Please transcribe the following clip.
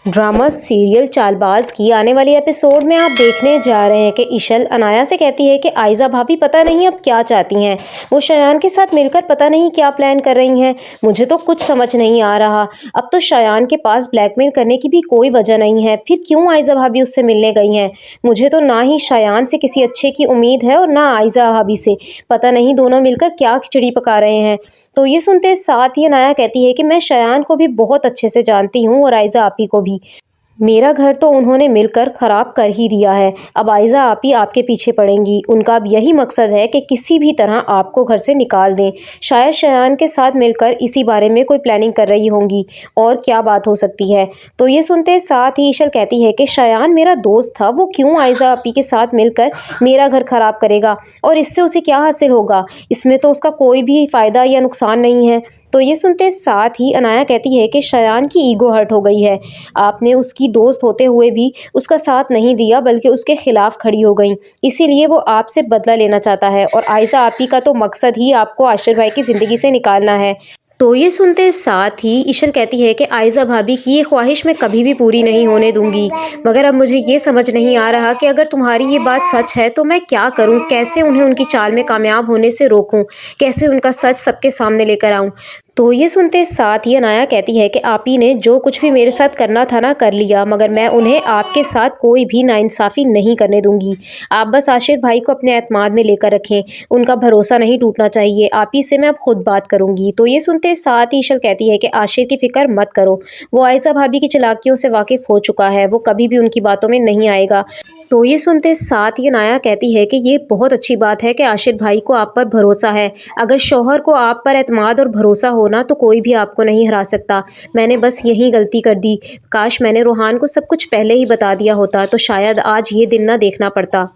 Drama serial Chaalbaaz की आने वाली एपिसोड में आप देखने जा रहे हैं कि इशल अनाया से कहती है कि आयजा भाभी पता नहीं अब क्या चाहती हैं। वो शयान के साथ मिलकर पता नहीं क्या प्लान कर रही हैं। मुझे तो कुछ समझ नहीं आ रहा। अब तो शयान के पास ब्लैकमेल करने की भी कोई वजह नहीं है, फिर क्यों आयजा भाभी उससे मिलने गई हैं। मुझे तो ना ही शयान से किसी अच्छे की उम्मीद है और ना आयजा भाभी से। पता नहीं दोनों मिलकर क्या खिचड़ी पका रहे हैं। तो ये सुनते साथ ही अनाया कहती है कि मैं शयान को भी बहुत अच्छे से जानती हूँ और आयजा आपी को भी। मेरा घर तो उन्होंने मिलकर ख़राब कर ही दिया है। अब आयजा आपी आपके पीछे पड़ेंगी। उनका अब यही मकसद है कि किसी भी तरह आपको घर से निकाल दें। शायद शयान के साथ मिलकर इसी बारे में कोई प्लानिंग कर रही होंगी। और क्या बात हो सकती है। तो ये सुनते साथ ही इशल कहती है कि शयान मेरा दोस्त था, वो क्यों आयजा आपी के साथ मिलकर मेरा घर ख़राब करेगा और इससे उसे क्या हासिल होगा। इसमें तो उसका कोई भी फ़ायदा या नुकसान नहीं है। तो ये सुनते साथ ही अनाया कहती है कि शयान की ईगो हर्ट हो गई है। आपने उसकी दोस्त होते हुए भी उसका साथ नहीं दिया, बल्कि उसके खिलाफ खड़ी हो गई। इसीलिए वो आपसे बदला लेना चाहता है और आयजा आपी का तो मकसद ही आपको आशिर भाई की ज़िंदगी से निकालना है। तो ये सुनते साथ ही इशल कहती है कि आयजा भाभी की ये ख्वाहिश मैं कभी भी पूरी नहीं होने दूंगी। मगर अब मुझे ये समझ नहीं आ रहा कि अगर तुम्हारी ये बात सच है तो मैं क्या करूं, कैसे उन्हें उनकी चाल में कामयाब होने से रोकूं, कैसे उनका सच सबके सामने लेकर आऊं। तो ये सुनते साथ ही अनाया कहती है कि आप ही ने जो कुछ भी मेरे साथ करना था ना कर लिया, मगर मैं उन्हें आपके साथ कोई भी नाइंसाफ़ी नहीं करने दूंगी। आप बस आशिर भाई को अपने एतमाद में लेकर रखें, उनका भरोसा नहीं टूटना चाहिए। आप ही से मैं अब खुद बात करूंगी। तो ये सुनते साथ ही इशल कहती है कि आशिर की फिक्र मत करो, वो आयशा भाभी की चालाकियों से वाकिफ हो चुका है, वो कभी भी उनकी बातों में नहीं आएगा। तो ये सुनते साथ ही अनाया कहती है कि ये बहुत अच्छी बात है कि आशिर भाई को आप पर भरोसा है। अगर शौहर को आप पर एतमाद और भरोसा होना तो कोई भी आपको नहीं हरा सकता। मैंने बस यही गलती कर दी। काश मैंने रोहान को सब कुछ पहले ही बता दिया होता तो शायद आज ये दिन ना देखना पड़ता।